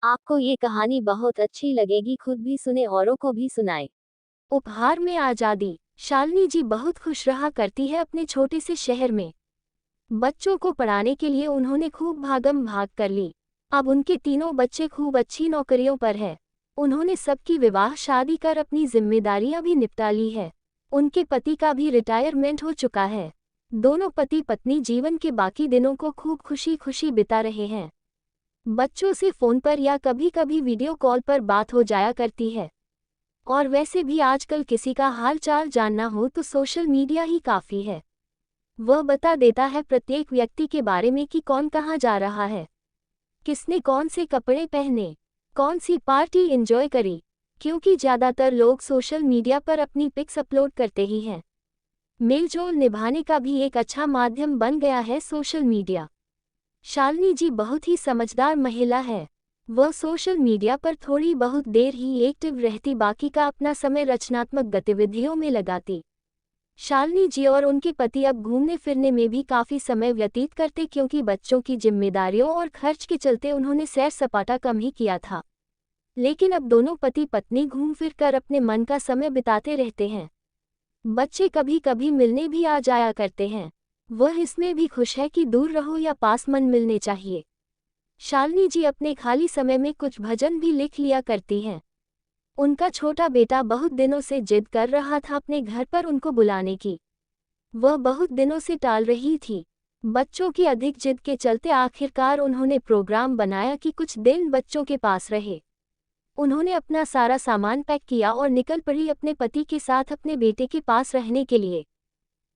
आपको ये कहानी बहुत अच्छी लगेगी, खुद भी सुने औरों को भी सुनाए। उपहार में आजादी। शालिनी जी बहुत खुश रहा करती है अपने छोटे से शहर में। बच्चों को पढ़ाने के लिए उन्होंने खूब भागम भाग कर ली। अब उनके तीनों बच्चे खूब अच्छी नौकरियों पर है। उन्होंने सबकी विवाह शादी कर अपनी जिम्मेदारियां भी निपटा ली है। उनके पति का भी रिटायरमेंट हो चुका है। दोनों पति पत्नी जीवन के बाकी दिनों को खूब खुशी खुशी बिता रहे हैं। बच्चों से फोन पर या कभी कभी वीडियो कॉल पर बात हो जाया करती है। और वैसे भी आजकल किसी का हाल चाल जानना हो तो सोशल मीडिया ही काफ़ी है। वह बता देता है प्रत्येक व्यक्ति के बारे में कि कौन कहाँ जा रहा है, किसने कौन से कपड़े पहने, कौन सी पार्टी एंजॉय करी, क्योंकि ज़्यादातर लोग सोशल मीडिया पर अपनी पिक्स अपलोड करते ही हैं। मेलजोल निभाने का भी एक अच्छा माध्यम बन गया है सोशल मीडिया। शालिनी जी बहुत ही समझदार महिला है। वह सोशल मीडिया पर थोड़ी बहुत देर ही एक्टिव रहती, बाकी का अपना समय रचनात्मक गतिविधियों में लगाती। शालिनी जी और उनके पति अब घूमने फिरने में भी काफ़ी समय व्यतीत करते, क्योंकि बच्चों की जिम्मेदारियों और खर्च के चलते उन्होंने सैर सपाटा कम ही किया था। लेकिन अब दोनों पति पत्नी घूम फिर कर अपने मन का समय बिताते रहते हैं। बच्चे कभी कभी मिलने भी आ जाया करते हैं। वह इसमें भी खुश है कि दूर रहो या पास मन मिलने चाहिए। शालिनी जी अपने खाली समय में कुछ भजन भी लिख लिया करती हैं। उनका छोटा बेटा बहुत दिनों से जिद कर रहा था अपने घर पर उनको बुलाने की। वह बहुत दिनों से टाल रही थी। बच्चों की अधिक जिद के चलते आखिरकार उन्होंने प्रोग्राम बनाया कि कुछ दिन बच्चों के पास रहे। उन्होंने अपना सारा सामान पैक किया और निकल पड़ी अपने पति के साथ अपने बेटे के पास रहने के लिए।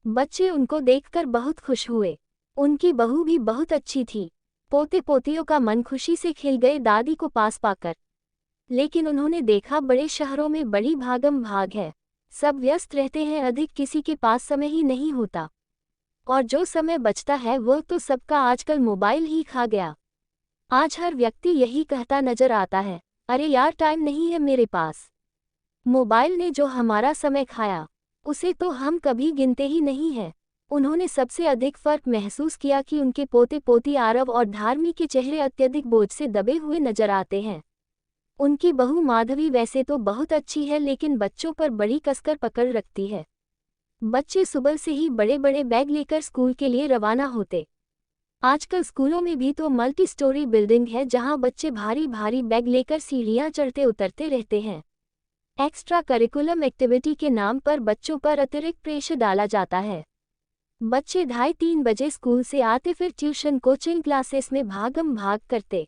बच्चे उनको देखकर बहुत खुश हुए। उनकी बहू भी बहुत अच्छी थी। पोते पोतियों का मन खुशी से खिल गए दादी को पास पाकर। लेकिन उन्होंने देखा बड़े शहरों में बड़ी भागम भाग है। सब व्यस्त रहते हैं, अधिक किसी के पास समय ही नहीं होता। और जो समय बचता है वह तो सबका आजकल मोबाइल ही खा गया। आज हर व्यक्ति यही कहता नजर आता है, अरे यार टाइम नहीं है मेरे पास। मोबाइल ने जो हमारा समय खाया उसे तो हम कभी गिनते ही नहीं हैं। उन्होंने सबसे अधिक फर्क महसूस किया कि उनके पोते पोती आरव और धार्मी के चेहरे अत्यधिक बोझ से दबे हुए नजर आते हैं। उनकी बहू माधवी वैसे तो बहुत अच्छी है, लेकिन बच्चों पर बड़ी कसकर पकड़ रखती है। बच्चे सुबह से ही बड़े बड़े बैग लेकर स्कूल के लिए रवाना होते। आजकल स्कूलों में भी तो मल्टी स्टोरी बिल्डिंग है, जहां बच्चे भारी भारी बैग लेकर सीढ़ियां चढ़ते उतरते रहते हैं। एक्स्ट्रा करिकुलम एक्टिविटी के नाम पर बच्चों पर अतिरिक्त प्रेशर डाला जाता है। बच्चे 2:30-3 बजे स्कूल से आते, फिर ट्यूशन कोचिंग क्लासेस में भागम भाग करते।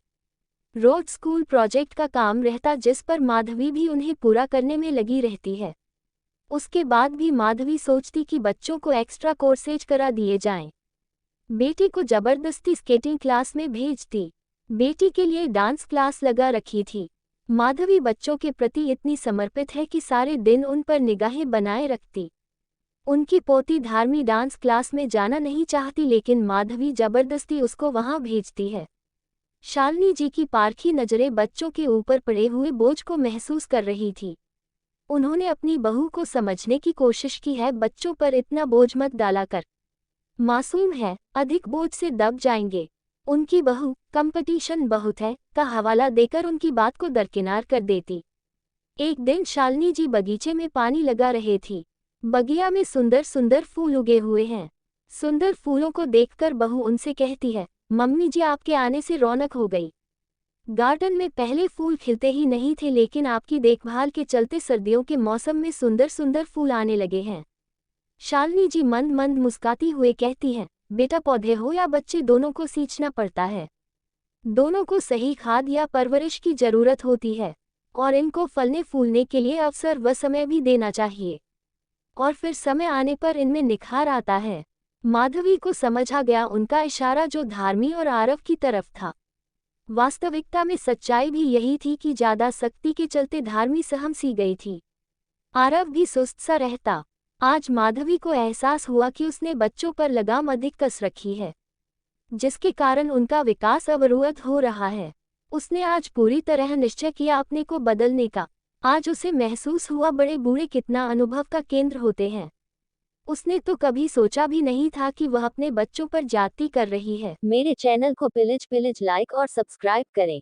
रोज स्कूल प्रोजेक्ट का काम रहता, जिस पर माधवी भी उन्हें पूरा करने में लगी रहती है। उसके बाद भी माधवी सोचती कि बच्चों को एक्स्ट्रा कोर्सेज करा दिए जाएं। बेटी को जबरदस्ती स्केटिंग क्लास में भेजती। बेटी के लिए डांस क्लास लगा रखी थी। माधवी बच्चों के प्रति इतनी समर्पित है कि सारे दिन उन पर निगाहें बनाए रखती। उनकी पोती धार्मी डांस क्लास में जाना नहीं चाहती, लेकिन माधवी जबरदस्ती उसको वहां भेजती है। शालिनी जी की पारखी नजरें बच्चों के ऊपर पड़े हुए बोझ को महसूस कर रही थी। उन्होंने अपनी बहू को समझने की कोशिश की है, बच्चों पर इतना बोझ मत डाला कर, मासूम है, अधिक बोझ से दब जाएंगे। उनकी बहू कंपटीशन बहुत है का हवाला देकर उनकी बात को दरकिनार कर देती। एक दिन शालिनी जी बगीचे में पानी लगा रहे थी। बगिया में सुंदर सुंदर फूल उगे हुए हैं। सुंदर फूलों को देखकर बहू उनसे कहती है, मम्मी जी आपके आने से रौनक हो गई। गार्डन में पहले फूल खिलते ही नहीं थे, लेकिन आपकी देखभाल के चलते सर्दियों के मौसम में सुंदर सुंदर फूल आने लगे हैं। शालिनी जी मंद मंद मुस्काती हुए कहती हैं, बेटा पौधे हो या बच्चे दोनों को सींचना पड़ता है। दोनों को सही खाद या परवरिश की जरूरत होती है, और इनको फलने फूलने के लिए अवसर व समय भी देना चाहिए। और फिर समय आने पर इनमें निखार आता है। माधवी को समझ आ गया उनका इशारा, जो धार्मी और आरव की तरफ था। वास्तविकता में सच्चाई भी यही थी कि ज्यादा सख्ती के चलते धार्मी सहम सी गई थी। आरव भी सुस्त सा रहता। आज माधवी को एहसास हुआ कि उसने बच्चों पर लगाम अधिक कस रखी है, जिसके कारण उनका विकास अवरुद्ध हो रहा है। उसने आज पूरी तरह निश्चय किया अपने को बदलने का। आज उसे महसूस हुआ बड़े बूढ़े कितना अनुभव का केंद्र होते हैं। उसने तो कभी सोचा भी नहीं था कि वह अपने बच्चों पर ज्यादती कर रही है। मेरे चैनल को पिलिच पिलिच लाइक और सब्सक्राइब करें।